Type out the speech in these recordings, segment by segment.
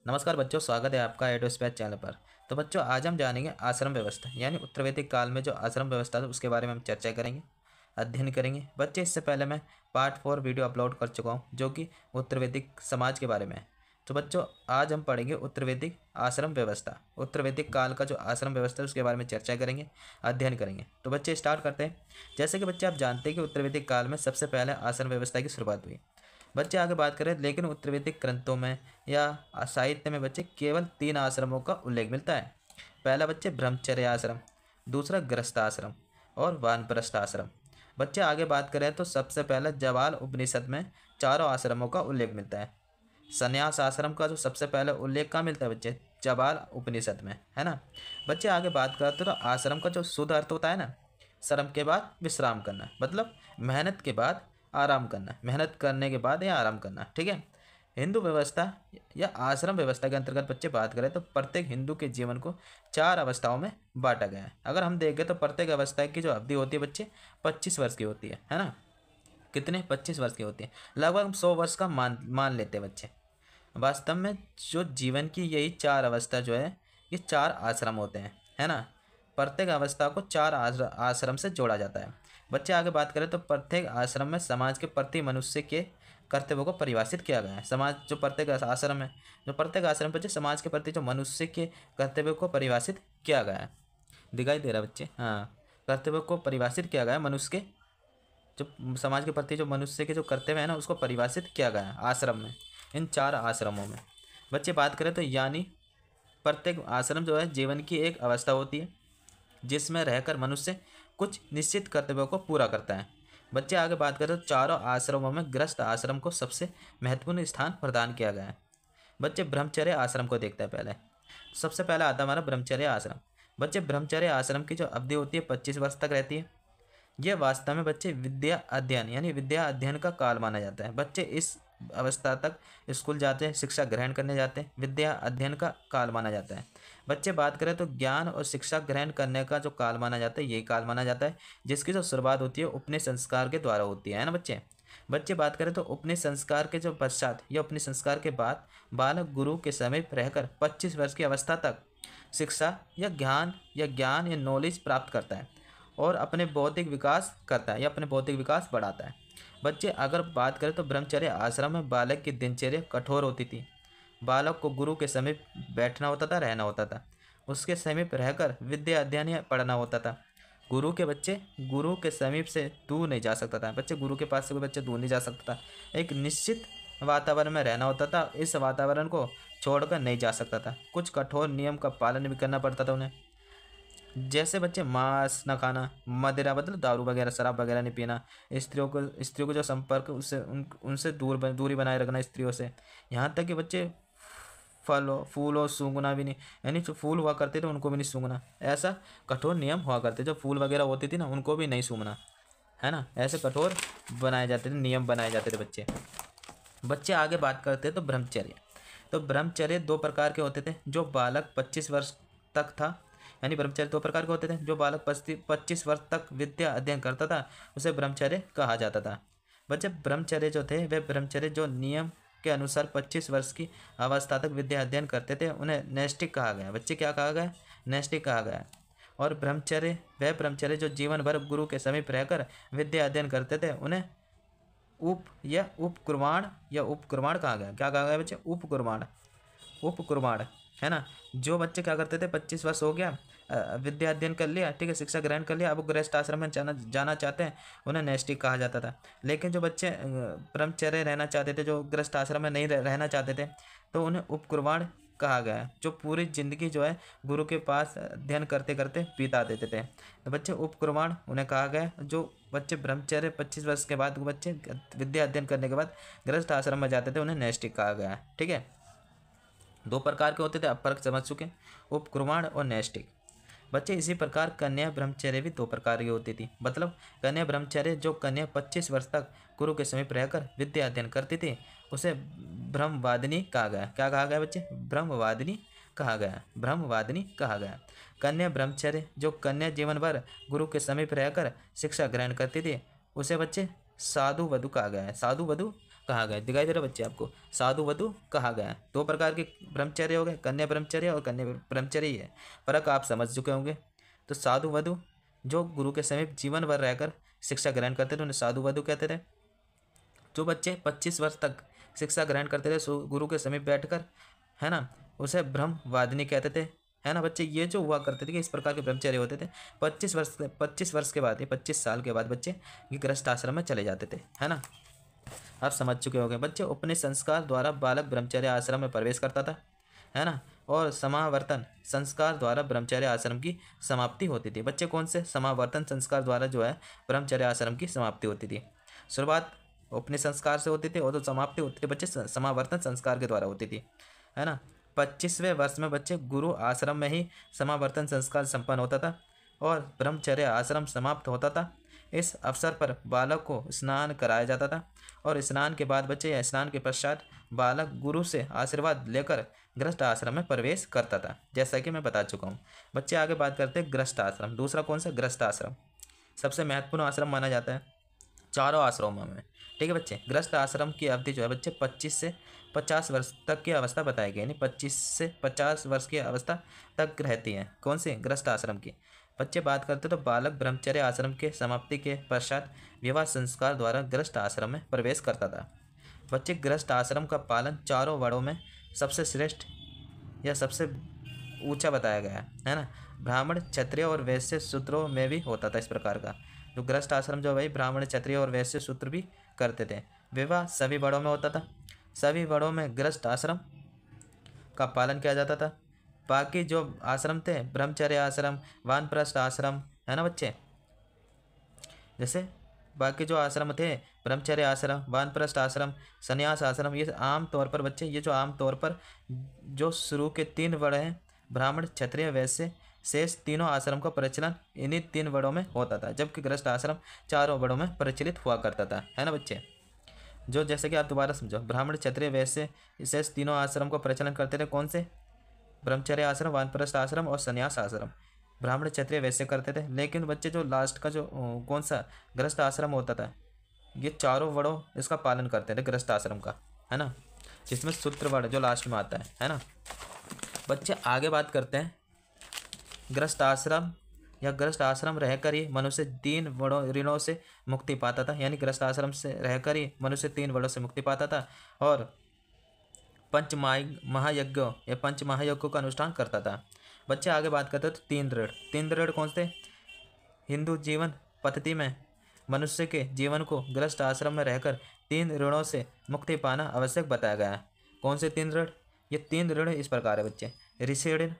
नमस्कार बच्चों, स्वागत है आपका एडोस्पेस चैनल पर। तो बच्चों, आज हम जानेंगे आश्रम व्यवस्था यानी उत्तर वैदिक काल में जो आश्रम व्यवस्था था उसके बारे में हम चर्चा करेंगे, अध्ययन करेंगे। बच्चे, इससे पहले मैं पार्ट 4 वीडियो अपलोड कर चुका हूँ जो कि उत्तर वैदिक समाज के बारे में है। तो बच्चों, आज हम पढ़ेंगे उत्तर वैदिक आश्रम व्यवस्था। उत्तर वैदिक काल का जो आश्रम व्यवस्था है उसके बारे में चर्चा करेंगे, अध्ययन करेंगे। तो बच्चे स्टार्ट करते हैं। जैसे कि बच्चे आप जानते हैं कि उत्तर वैदिक काल में सबसे पहले आश्रम व्यवस्था की शुरुआत हुई। बच्चे आगे बात करें, लेकिन उत्तर वैदिक ग्रंथों में या साहित्य में बच्चे केवल 3 आश्रमों का उल्लेख मिलता है। पहला बच्चे ब्रह्मचर्य आश्रम, दूसरा गृहस्थ आश्रम और वानप्रस्थ आश्रम। बच्चे आगे बात करें तो सबसे पहले जवाल उपनिषद में चारों आश्रमों का उल्लेख मिलता है। संन्यास आश्रम का जो सबसे पहले उल्लेख कहाँ मिलता है बच्चे? जवाल उपनिषद में, है ना। बच्चे आगे बात करते तो आश्रम का जो शुद्ध अर्थ होता है ना, श्रम के बाद विश्राम करना, मतलब मेहनत के बाद आराम करना, मेहनत करने के बाद या आराम करना, ठीक है। हिंदू व्यवस्था या आश्रम व्यवस्था के अंतर्गत बच्चे बात करें तो प्रत्येक हिंदू के जीवन को 4 अवस्थाओं में बांटा गया है। अगर हम देखें तो प्रत्येक अवस्था की जो अवधि होती है बच्चे 25 वर्ष की होती है ना। कितने? 25 वर्ष की होती है। लगभग हम 100 वर्ष का मान लेते हैं बच्चे। वास्तव में जो जीवन की यही 4 अवस्था जो है, ये 4 आश्रम होते हैं, है ना। प्रत्येक अवस्था को 4 आश्रम से जोड़ा जाता है। बच्चे आगे बात करें तो प्रत्येक आश्रम में समाज के प्रति मनुष्य के कर्तव्यों को परिभाषित किया गया है। समाज जो प्रत्येक आश्रम है, जो प्रत्येक आश्रम बच्चे समाज के प्रति जो मनुष्य के कर्तव्यों को परिभाषित किया गया है। दिखाई दे रहा है बच्चे? हाँ, कर्तव्यों को परिभाषित किया गया है। मनुष्य के जो समाज के प्रति जो मनुष्य के जो कर्तव्य है ना, उसको परिभाषित किया गया है आश्रम में, इन 4 आश्रमों में। बच्चे बात करें तो यानी प्रत्येक आश्रम जो है जीवन की एक अवस्था होती है जिसमें रहकर मनुष्य कुछ निश्चित कर्तव्यों को पूरा करता है। बच्चे आगे बात करें तो चारों आश्रमों में गृहस्थ आश्रम को सबसे महत्वपूर्ण स्थान प्रदान किया गया है। बच्चे ब्रह्मचर्य आश्रम को देखते हैं पहले। सबसे पहला आता है हमारा ब्रह्मचर्य आश्रम। बच्चे ब्रह्मचर्य आश्रम की जो अवधि होती है 25 वर्ष तक रहती है। यह वास्तव में बच्चे विद्या अध्ययन यानी विद्या अध्ययन का काल माना जाता है। बच्चे इस अवस्था तक स्कूल जाते हैं, शिक्षा ग्रहण करने जाते हैं, विद्या अध्ययन का काल माना जाता है। बच्चे बात करें तो ज्ञान और शिक्षा ग्रहण करने का जो काल माना जाता है, यही काल माना जाता है जिसकी जो शुरुआत होती है उपनिषद संस्कार के द्वारा होती है ना बच्चे। बच्चे बात करें तो उपनिषद संस्कार के जो पश्चात या उपनिषद संस्कार के बाद बालक गुरु के समीप रहकर 25 वर्ष की अवस्था तक शिक्षा या ज्ञान या नॉलेज प्राप्त करता है और अपने बौद्धिक विकास करता है या अपने बौद्धिक विकास बढ़ाता है। बच्चे अगर बात करें तो ब्रह्मचर्य आश्रम में बालक की दिनचर्या कठोर होती थी। बालक को गुरु के समीप बैठना होता था, रहना होता था, उसके समीप रहकर विद्या अध्ययन या पढ़ना होता था। गुरु के समीप से दूर नहीं जा सकता था। बच्चे गुरु के पास से कोई बच्चे दूर नहीं जा सकता था। एक निश्चित वातावरण में रहना होता था, इस वातावरण को छोड़कर नहीं जा सकता था। कुछ कठोर नियम का पालन भी करना पड़ता था उन्हें, जैसे बच्चे मांस न खाना, मदिरा मतलब दारू वगैरह, शराब वगैरह नहीं पीना, स्त्रियों को जो संपर्क उससे उनसे दूरी बनाए रखना स्त्रियों से। यहाँ तक कि बच्चे फूल सूंघना भी नहीं, यानी जो फूल हुआ करते थे उनको भी नहीं सूंघना। ऐसा कठोर नियम हुआ करते, जो फूल वगैरह होती थी ना उनको भी नहीं सूंघना, है ना। ऐसे कठोर बनाए जाते थे, नियम बनाए जाते थे बच्चे। बच्चे आगे बात करते तो ब्रह्मचर्य। तो ब्रह्मचर्य 2 प्रकार के होते थे। जो बालक 25 वर्ष तक था, यानी ब्रह्मचर्य 2 प्रकार के होते थे। जो बालक 25 वर्ष तक विद्या अध्ययन करता था उसे ब्रह्मचर्य कहा जाता था। बच्चे ब्रह्मचर्य जो थे वे ब्रह्मचर्य जो नियम के अनुसार 25 वर्ष की अवस्था तक विद्या अध्ययन करते थे उन्हें नैष्टिक कहा गया। बच्चे क्या कहा गया? नैष्टिक कहा गया। और ब्रह्मचर्य जो जीवन भर गुरु के समीप रहकर विद्या अध्ययन करते थे उन्हें उपकुर्माण कहा गया। क्या कहा गया बच्चे? उपकुर्माण, है ना। जो बच्चे क्या करते थे, 25 वर्ष हो गया, विद्या अध्ययन कर लिया, ठीक है, शिक्षा ग्रहण कर लिया, अब गृहस्थ आश्रम में जाना चाहते हैं, उन्हें नैष्टिक कहा जाता था। लेकिन जो बच्चे ब्रह्मचर्य रहना चाहते थे, जो गृहस्थ आश्रम में नहीं रहना चाहते थे, तो उन्हें उपकुर्माण कहा गया, जो पूरी जिंदगी जो है गुरु के पास अध्ययन करते करते बिता देते थे। तो बच्चे उपकुर्माण उन्हें कहा गया। जो बच्चे ब्रह्मचर्य 25 वर्ष के बाद बच्चे विद्या अध्ययन करने के बाद गृहस्थ आश्रम में जाते थे उन्हें नैष्टिक कहा गया, ठीक है। 2 प्रकार के होते थे, अब फर्क समझ चुके, उपकुर्माण और नैष्टिक। बच्चे इसी प्रकार कन्या ब्रह्मचर्य भी 2 प्रकार की होती थी। मतलब कन्या ब्रह्मचर्य, जो कन्या 25 वर्ष तक गुरु के समीप रहकर विद्या अध्ययन करती थी उसे ब्रह्मवादिनी कहा गया। क्या कहा गया बच्चे? ब्रह्मवादिनी कहा गया। कन्या ब्रह्मचर्य, जो कन्या जीवन भर गुरु के समीप रहकर शिक्षा ग्रहण करती थी उसे बच्चे साधु वधु कहा गया है। कहा गया। दिखाई दे रहा है बच्चे आपको, साधु वधु कहा गया है। दो प्रकार के ब्रह्मचर्य हो गए, कन्या ब्रह्मचर्य और कन्या ब्रह्मचर्य ही है। फर्क आप समझ चुके होंगे। तो साधु वधु जो गुरु के समीप जीवन भर रहकर शिक्षा ग्रहण करते थे उन्हें साधु वधु कहते थे। जो बच्चे 25 वर्ष तक शिक्षा ग्रहण करते थे गुरु के समीप बैठकर, है ना, उसे ब्रह्मवादिनी कहते थे, है ना बच्चे। ये जो हुआ करते थे कि इस प्रकार के ब्रह्मचर्य होते थे। 25 वर्ष के बाद, 25 साल के बाद बच्चे ये गृहस्थ आश्रम में चले जाते थे, है ना। आप समझ चुके होंगे बच्चे। उपनिषद संस्कार द्वारा बालक ब्रह्मचर्य आश्रम में प्रवेश करता था, है ना, और समावर्तन संस्कार द्वारा ब्रह्मचर्य आश्रम की समाप्ति होती थी। बच्चे कौन से? समावर्तन संस्कार द्वारा जो है ब्रह्मचर्य आश्रम की समाप्ति होती थी। शुरुआत उपनिषद संस्कार से होती थी और जो समाप्ति होती थी बच्चे समावर्तन संस्कार के द्वारा होती थी, है ना। 25वें वर्ष में बच्चे गुरु आश्रम में ही समावर्तन संस्कार संपन्न होता था और ब्रह्मचर्य आश्रम समाप्त होता था। इस अवसर पर बालक को स्नान कराया जाता था और स्नान के बाद बच्चे या स्नान के पश्चात बालक गुरु से आशीर्वाद लेकर गृहस्थ आश्रम में प्रवेश करता था, जैसा कि मैं बता चुका हूँ। बच्चे आगे बात करते हैं गृहस्थ आश्रम। दूसरा कौन सा? गृहस्थ आश्रम सबसे महत्वपूर्ण आश्रम माना जाता है चारों आश्रमों में, ठीक है बच्चे। गृहस्थ आश्रम की अवधि जो है बच्चे 25 से 50 वर्ष तक की अवस्था बताई गई, यानी 25 से 50 वर्ष की अवस्था तक रहती है। कौन सी? गृहस्थ आश्रम की। बच्चे बात करते तो बालक ब्रह्मचर्य आश्रम के समाप्ति के पश्चात विवाह संस्कार द्वारा गृहस्थ आश्रम में प्रवेश करता था। बच्चे गृहस्थ आश्रम का पालन चारों वर्णों में सबसे श्रेष्ठ या सबसे ऊंचा बताया गया है ना। ब्राह्मण, क्षत्रिय और वैश्य सूत्रों में भी होता था इस प्रकार का। जो गृहस्थ आश्रम जो भाई ब्राह्मण, क्षत्रिय और वैश्य सूत्र भी करते थे। विवाह सभी वर्णों में होता था। सभी वर्णों में गृहस्थ आश्रम का पालन किया जाता था। बाकी जो आश्रम थे, ब्रह्मचर्य आश्रम, वानप्रस्थ आश्रम, है ना बच्चे, जैसे बाकी जो आश्रम थे ब्रह्मचर्य आश्रम, वानप्रस्थ आश्रम, संन्यास आश्रम, ये आम तौर पर बच्चे, ये जो आम तौर पर जो शुरू के 3 वर्ण हैं ब्राह्मण, क्षत्रिय, वैश्य, शेष तीनों आश्रम का प्रचलन इन्हीं 3 वर्णों में होता था, जबकि गृहस्थ आश्रम चारों वर्णों में प्रचलित हुआ करता था, है ना बच्चे। जो जैसे कि आप दोबारा समझो, ब्राह्मण, क्षत्रिय, वैश्य, शेष तीनों आश्रम का प्रचलन करते थे। कौन से? ब्रह्मचर्य आश्रम, वानप्रस्थ आश्रम और संन्यास आश्रम। ब्राह्मण, क्षत्रिय, वैश्य करते थे। लेकिन बच्चे जो लास्ट का जो कौन सा गृहस्थ आश्रम होता था, ये चारों वर्णों इसका पालन करते थे गृहस्थ आश्रम का, है ना, जिसमें सूत्र वर्ण जो लास्ट में आता है ना। बच्चे आगे बात करते हैं गृहस्थ आश्रम या गृहस्थ आश्रम रहकर ही मनुष्य 3 ऋणों से मुक्ति पाता था, यानी गृहस्थ आश्रम से रहकर ही मनुष्य 3 ऋणों से मुक्ति पाता था और पंच महायज्ञों या पंच महायज्ञों का अनुष्ठान करता था। बच्चे आगे बात करते हैं तो 3 ऋण कौन से? हिंदू जीवन पद्धति में मनुष्य के जीवन को गृहस्थ आश्रम में रहकर 3 ऋणों से मुक्ति पाना आवश्यक बताया गया है। कौन से 3 ऋण? ये 3 ऋण इस प्रकार है बच्चे। ऋषि ऋण।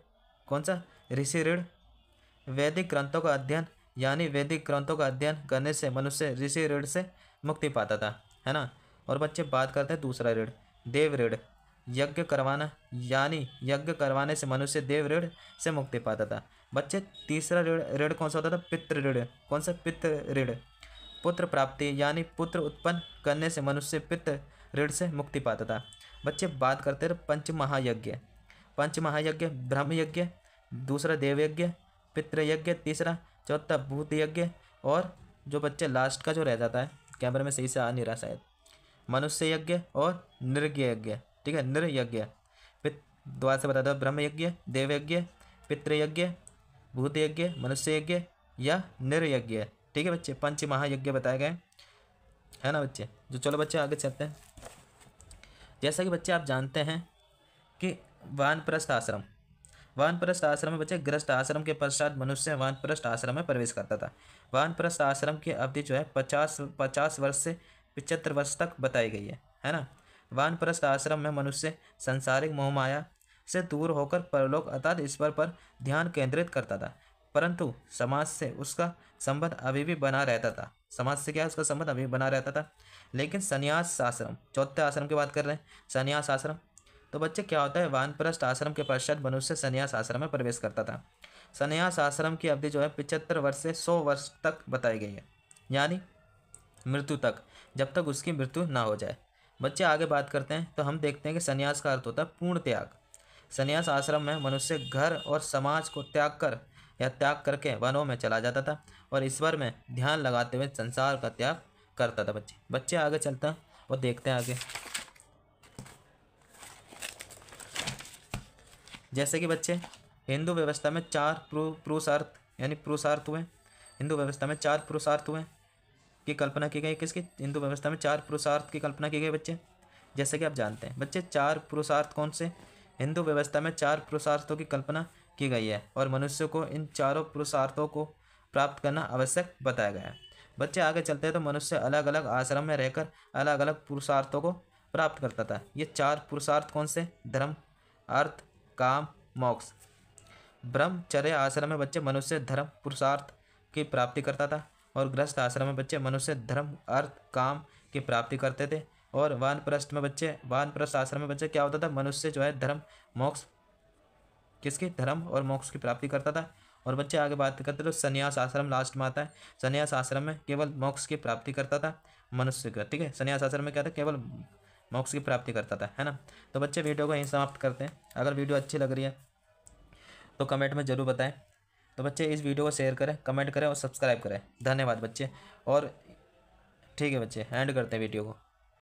कौन सा? ऋषि ऋण। वैदिक ग्रंथों का अध्ययन, यानी वैदिक ग्रंथों का अध्ययन करने से मनुष्य ऋषि ऋण से मुक्ति पाता था, है ना। और बच्चे बात करते हैं दूसरा ऋण, देव ऋण। यज्ञ करवाना, यानी यज्ञ करवाने से मनुष्य देव ऋण से मुक्ति पाता था। बच्चे तीसरा ऋण कौन सा होता था? पितृ ऋण। कौन सा? पितृ ऋण। पुत्र प्राप्ति, यानी पुत्र उत्पन्न करने से मनुष्य पितृ ऋण से मुक्ति पाता था। बच्चे बात करते हैं पंच महायज्ञ। पंच महायज्ञ, ब्रह्म यज्ञ, दूसरा देव यज्ञ, पितृ यज्ञ, तीसरा, चौथा भूत यज्ञ, और जो बच्चे लास्ट का जो रह जाता है, कैमरे में सही से आ नहीं रहा शायद, मनुष्य यज्ञ और नृज्ञ यज्ञ, ठीक है, नृ यज्ञ। दोबारा से बता दो, ब्रह्म यज्ञ, देव यज्ञ, पितृ यज्ञ, भूत यज्ञ, मनुष्य यज्ञ या नृ यज्ञ, ठीक है बच्चे। पंच महायज्ञ बताए गए, है ना बच्चे। जो चलो बच्चे आगे चलते हैं। जैसा कि बच्चे आप जानते हैं कि वानप्रस्थ आश्रम, वानप्रस्थ आश्रम में बच्चे गृहस्थ आश्रम के पश्चात मनुष्य वानप्रस्थ आश्रम में प्रवेश करता था। वानप्रस्थ आश्रम की अवधि जो है 50 वर्ष से 75 वर्ष तक बताई गई है ना। वानप्रस्थ आश्रम में मनुष्य संसारिक मोहमाया से दूर होकर परलोक अर्थात ईश्वर पर ध्यान केंद्रित करता था, परंतु समाज से उसका संबंध अभी भी बना रहता था। समाज से क्या, उसका संबंध अभी भी बना रहता था। लेकिन संन्यास आश्रम, चौथे आश्रम की बात कर रहे हैं, संन्यास आश्रम। तो बच्चे क्या होता है, वानप्रस्थ आश्रम के पश्चात मनुष्य संन्यास आश्रम में प्रवेश करता था। संन्यास आश्रम की अवधि जो है 75 वर्ष से 100 वर्ष तक बताई गई है, यानी मृत्यु तक, जब तक उसकी मृत्यु ना हो जाए। बच्चे आगे बात करते हैं तो हम देखते हैं कि संन्यास का अर्थ होता है पूर्ण त्याग। संन्यास आश्रम में मनुष्य घर और समाज को त्याग करके वनों में चला जाता था और ईश्वर में ध्यान लगाते हुए संसार का त्याग करता था। बच्चे आगे चलता हैं वो देखते हैं आगे। जैसे कि बच्चे हिंदू व्यवस्था में चार पुरुषार्थ यानी पुरुषार्थ हुए। हिंदू व्यवस्था में चार पुरुषार्थ हुए की कल्पना की गई। किसकी? हिंदू व्यवस्था में चार पुरुषार्थ की कल्पना की गई बच्चे। जैसे कि आप जानते हैं बच्चे, चार पुरुषार्थ कौन से? हिंदू व्यवस्था में चार पुरुषार्थों की कल्पना की गई है और मनुष्य को इन चारों पुरुषार्थों को प्राप्त करना आवश्यक बताया गया है। बच्चे आगे चलते हैं तो मनुष्य अलग अलग आश्रम में रहकर अलग अलग पुरुषार्थों को प्राप्त करता था। ये चार पुरुषार्थ कौन से? धर्म, अर्थ, काम, मोक्ष। ब्रह्मचर्य आश्रम में बच्चे मनुष्य धर्म पुरुषार्थ की प्राप्ति करता था और गृहस्थ आश्रम में बच्चे मनुष्य धर्म, अर्थ, काम की प्राप्ति करते थे। और वानप्रस्थ आश्रम में बच्चे क्या होता था? मनुष्य जो है धर्म, मोक्ष, किसकी? धर्म और मोक्ष की प्राप्ति करता था। और बच्चे आगे बात करते तो संन्यास आश्रम लास्ट में आता है। संन्यास आश्रम में केवल मोक्ष की प्राप्ति करता था मनुष्य का, ठीक है। संन्यास आश्रम में क्या था? केवल मोक्ष की प्राप्ति करता था, है ना। तो बच्चे वीडियो को यहीं समाप्त करते हैं। अगर वीडियो अच्छी लग रही है तो कमेंट में ज़रूर बताएं। तो बच्चे इस वीडियो को शेयर करें, कमेंट करें और सब्सक्राइब करें। धन्यवाद बच्चे। और ठीक है बच्चे, एंड करते हैं वीडियो को।